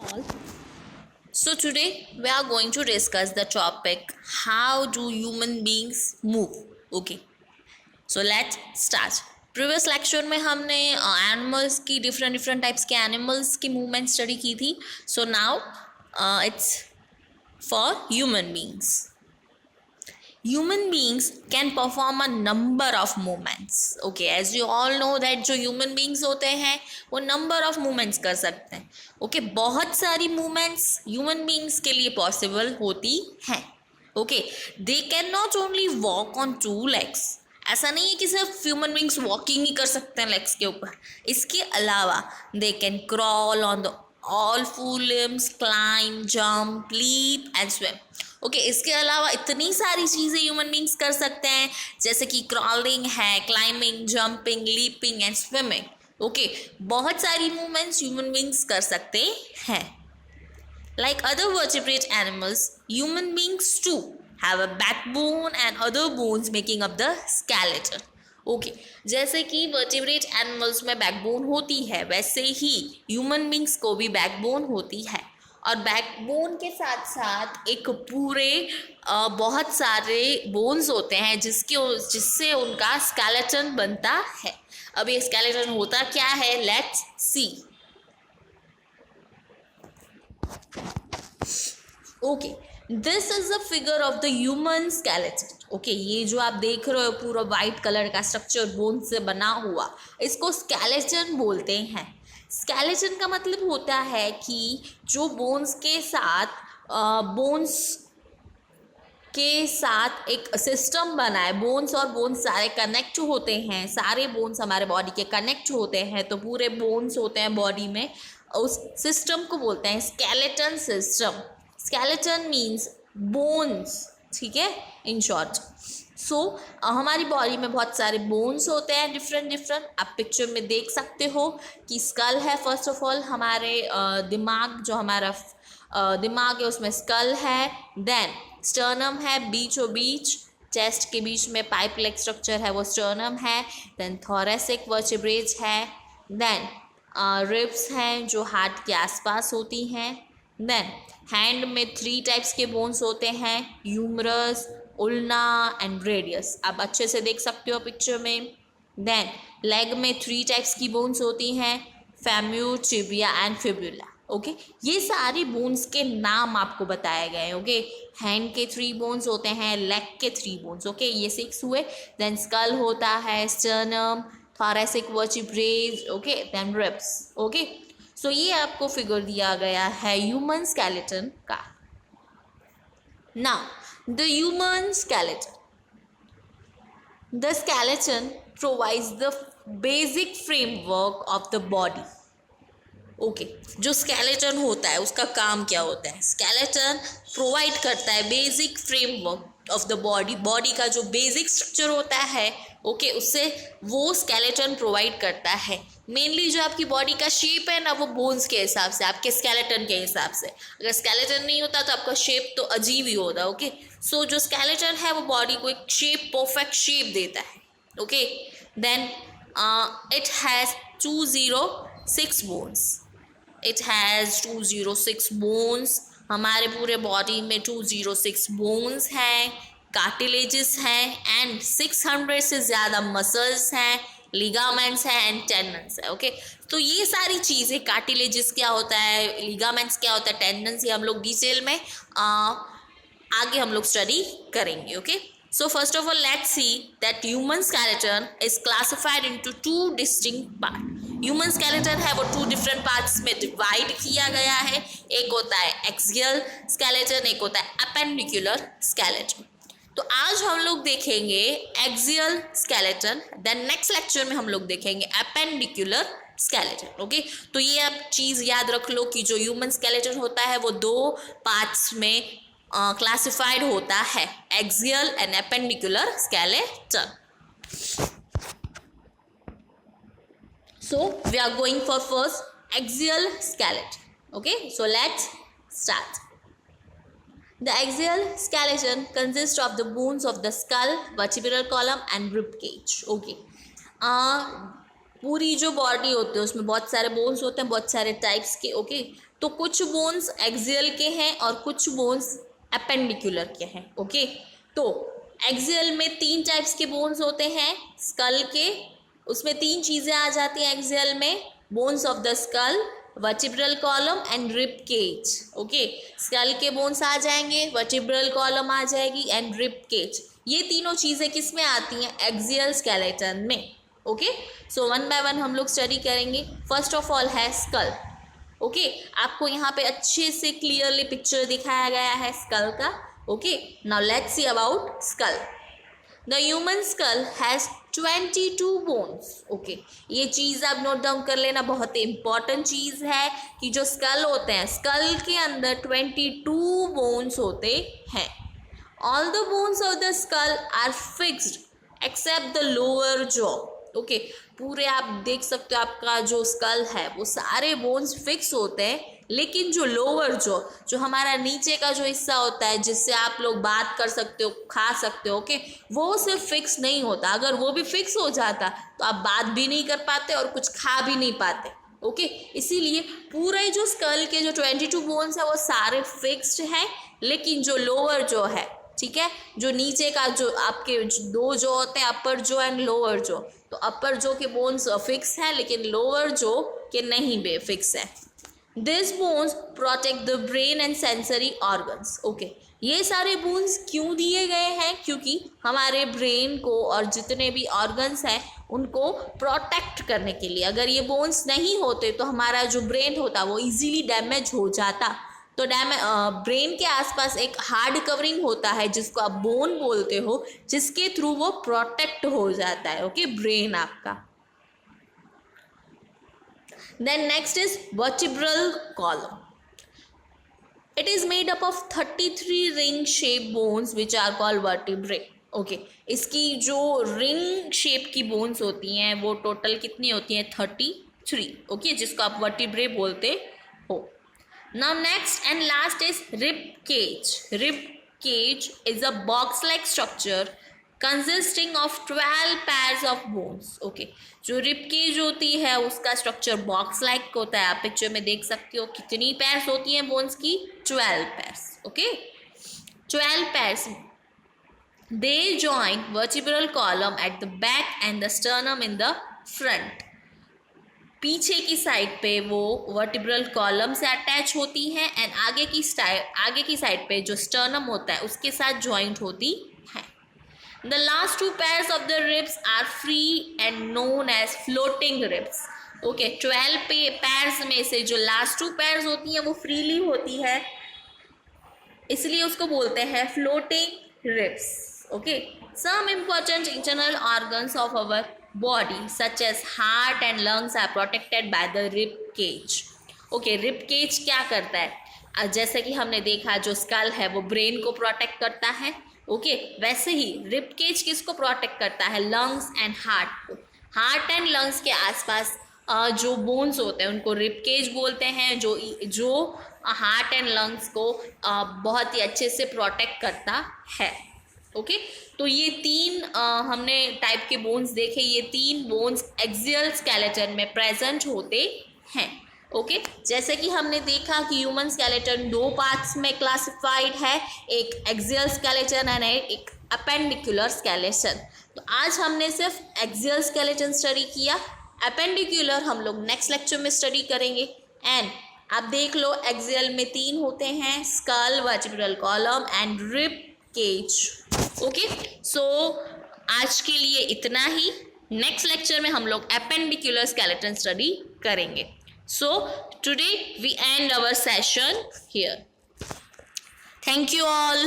all. So today we are going to discuss the topic how do human beings move. Okay, so let's start. Previous lecture में हमने animals की different types के animals की movement study की थी. So now it's for human beings. Human beings can perform a number of movements. Okay, as you all know that जो human beings होते हैं वो number of movements कर सकते हैं. Okay, बहुत सारी movements human beings के लिए possible होती हैं. Okay, they can not only walk on two legs. ऐसा नहीं है कि सिर्फ ह्यूमन बींग्स वॉकिंग ही कर सकते हैं लेग्स के ऊपर. इसके अलावा they can crawl on the all four limbs, climb, jump, leap and swim. Okay, इसके अलावा इतनी सारी चीज़ें ह्यूमन बींग्स कर सकते हैं जैसे कि क्रॉलिंग है, climbing, jumping, leaping and swimming. Okay, बहुत सारी मूवमेंट्स ह्यूमन बींग्स कर सकते हैं. Like other vertebrate animals, human beings too have a backbone and other bones making up the skeleton. Okay, जैसे कि वर्टिब्रेट एनिमल्स में बैकबोन होती है वैसे ही ह्यूमन बींग्स को भी बैकबोन होती है. और बैकबोन के साथ साथ एक पूरे बहुत सारे बोन्स होते हैं जिससे उनका स्केलेटन बनता है. अब ये स्केलेटन होता क्या है, let's see. Okay, this is the figure of the human skeleton. Okay, ये जो आप देख रहे हो पूरा वाइट कलर का स्ट्रक्चर बोन से बना हुआ, इसको स्केलेटन बोलते हैं. स्केलेटन का मतलब होता है कि जो बोन्स के साथ एक सिस्टम बना है. बोन्स और बोन्स सारे कनेक्ट होते हैं, सारे बोन्स हमारे बॉडी के कनेक्ट होते हैं तो पूरे बोन्स होते हैं बॉडी में. उस सिस्टम को बोलते हैं skeleton system. Skeleton means bones, ठीक है, इन शॉर्ट. सो हमारी बॉडी में बहुत सारे बोन्स होते हैं डिफरेंट. आप पिक्चर में देख सकते हो कि स्कल है. फर्स्ट ऑफ ऑल हमारे दिमाग, जो हमारा दिमाग है उसमें स्कल है. देन स्टर्नम है बीचों बीच, चेस्ट के बीच में पाइप लाइक स्ट्रक्चर है वो स्टर्नम है. देन थोरेसिक वर्टिब्रेट्स है. देन रिब्स हैं जो हार्ट के आसपास होती हैं. देन हैंड में 3 टाइप्स के बोन्स होते हैं, ह्यूमरस, उल्ना एंड रेडियस. आप अच्छे से देख सकते हो पिक्चर में. देन लेग में 3 टाइप्स की बोन्स होती हैं, फेम्यूर, टिबिया एंड फिबुला. ओके, ये सारी बोन्स के नाम आपको बताए गए. ओके, हैंड के 3 बोन्स होते हैं, लेग के 3 बोन्स. ओके, ये 6 हुए. देन स्कल होता है, sternum, thoracic vertebrates, okay, then ribs. Okay, so ये आपको फिगर दिया गया है ह्यूमन स्केलेटन का. Now the human skeleton. The skeleton provides the basic framework of the body. Okay, जो स्केलेटन होता है उसका काम क्या होता है? स्केलेटन प्रोवाइड करता है basic framework of the body. Body का जो बेसिक स्ट्रक्चर होता है, ओके, उससे वो स्केलेटन प्रोवाइड करता है. मेनली जो आपकी बॉडी का शेप है ना, वो बोन्स के हिसाब से, आपके स्केलेटन के हिसाब से. अगर स्केलेटन नहीं होता तो आपका शेप तो अजीब ही होता. ओके, सो जो स्केलेटन है वो बॉडी को एक शेप, परफेक्ट शेप देता है. Okay, then it has 206 bones. It has 206 bones. हमारे पूरे बॉडी में 206 बोन्स हैं, कार्टिलेजेस हैं एंड 600 से ज़्यादा मसल्स हैं, लिगामेंट्स हैं एंड टेंडन्स है. ओके, तो ये सारी चीज़ें, कार्टिलेजेस क्या होता है, लिगामेंट्स क्या होता है, टेंडन्स, ये हम लोग डिटेल में आगे हम लोग स्टडी करेंगे. Okay, so first of all let's see that human skeleton is classified into 2 distinct parts. Human skeleton है वो 2 different parts में divide किया गया है. एक होता है axial skeleton, एक होता है appendicular skeleton. तो आज हम लोग देखेंगे axial skeleton, then next lecture में हम लोग देखेंगे appendicular skeleton. ओके, तो ये आप चीज़ याद रख लो कि जो human skeleton होता है वो 2 parts में क्लासिफाइड होता है, axial and appendicular skeleton. So we are going for first axial skeleton. Okay, so let's start. The axial skeleton consist of the bones of the skull, vertebral column and rib cage. Okay, पूरी जो body होती है उसमें बहुत सारे bones होते हैं, बहुत सारे टाइप्स के. ओके, तो कुछ बोन्स एक्सियल के हैं और कुछ बोन्स एपेंडिकुलर के हैं। ओके, तो एक्सियल में 3 टाइप्स के बोन्स होते हैं स्कल के, उसमें 3 चीज़ें आ जाती हैं एक्सियल में, bones of the skull, vertebral column and rib cage. Okay, skull के बोन्स आ जाएंगे, वर्टिब्रल कॉलम आ जाएगी एंड रिब केज। ये तीनों चीज़ें किस में आती हैं? एक्सियल स्केलेटन में। Okay, so one by one हम लोग स्टडी करेंगे। फर्स्ट ऑफ ऑल है स्कल। ओके, आपको यहाँ पे अच्छे से क्लियरली पिक्चर दिखाया गया है स्कल का। Okay, now let's see about skull. The human skull has 22 bones. Okay, ये चीज़ आप नोट डाउन कर लेना, बहुत इंपॉर्टेंट चीज़ है कि जो स्कल होते हैं, स्कल के अंदर 22 बोन्स होते हैं। All the bones of the skull are fixed except the lower jaw. Okay, पूरे आप देख सकते हो आपका जो स्कल है वो सारे बोन्स फिक्स होते हैं, लेकिन जो लोअर जो हमारा नीचे का जो हिस्सा होता है जिससे आप लोग बात कर सकते हो, खा सकते हो, ओके, वो सिर्फ फिक्स नहीं होता। अगर वो भी फिक्स हो जाता तो आप बात भी नहीं कर पाते और कुछ खा भी नहीं पाते। ओके, इसीलिए पूरे जो स्कल के जो 22 बोन्स है वो सारे फिक्स्ड हैं, लेकिन जो लोअर जो है, ठीक है, जो नीचे का जो आपके 2 जो होते हैं, अपर जो एंड लोअर जो, तो अपर जो के बोन्स फिक्स हैं लेकिन लोअर जो के नहीं बे फिक्स है। This bones protect the brain and sensory organs. Okay, ये सारे बोन्स क्यों दिए गए हैं? क्योंकि हमारे ब्रेन को और जितने भी ऑर्गन्स हैं उनको प्रोटेक्ट करने के लिए। अगर ये बोन्स नहीं होते तो हमारा जो ब्रेन होता वो इजीली डैमेज हो जाता। तो ब्रेन के आसपास एक हार्ड कवरिंग होता है जिसको आप बोन बोलते हो, जिसके थ्रू वो प्रोटेक्ट हो जाता है। ओके, ब्रेन आपका। Then next is vertebral column. It is made up of 33 ring shape bones which are called vertebrae. Okay, इसकी जो रिंग शेप की बोन्स होती हैं वो टोटल कितनी होती हैं? 33। ओके, जिसको आप वर्टिब्रे बोलते हो। Now next and last is rib cage. Rib cage is a box-like structure consisting of 12 pairs of bones. Okay, जो rib cage होती है उसका structure box-like होता है। आप पिक्चर में देख सकते हो कितनी pairs होती हैं bones की? 12 pairs. Okay, 12 pairs. They join vertebral column at the back and the sternum in the front. पीछे की साइड पे वो वर्टिब्रल कॉलम से अटैच होती हैं एंड आगे की साइड पे जो स्टर्नम होता है उसके साथ जॉइंट होती है। The last 2 pairs of the ribs are free and known as floating ribs. Okay, 12 pairs में से जो लास्ट 2 pairs होती हैं वो फ्रीली होती है, इसलिए उसको बोलते हैं floating ribs. Okay, some important internal organs of our body such as heart and lungs are protected by the rib cage. Okay, rib cage क्या करता है? जैसे कि हमने देखा जो स्कल है वो ब्रेन को प्रोटेक्ट करता है। ओके, वैसे ही रिब केज किसको प्रोटेक्ट करता है? लंग्स एंड हार्ट को। हार्ट एंड लंग्स के आसपास जो बोन्स होते हैं उनको रिब केज बोलते हैं, जो हार्ट एंड लंग्स को बहुत ही अच्छे से प्रोटेक्ट करता है। ओके, तो ये 3 हमने टाइप के बोन्स देखे। ये 3 बोन्स एक्सियल स्केलेटन में प्रेजेंट होते हैं। ओके, जैसे कि हमने देखा कि ह्यूमन स्केलेटन 2 पार्ट्स में क्लासिफाइड है, एक एक्सियल स्केलेटन एंड एक अपेंडिकुलर स्केलेटन। तो आज हमने सिर्फ एक्सियल स्केलेटन स्टडी किया, अपेंडिकुलर हम लोग नेक्स्ट लेक्चर में स्टडी करेंगे। एंड आप देख लो एक्सियल में 3 होते हैं, skull, vertebral column and rib cage. Okay, so आज के लिए इतना ही। नेक्स्ट लेक्चर में हम लोग एपेंडिकुलर स्केलेटन स्टडी करेंगे। So today we end our session here. Thank you all.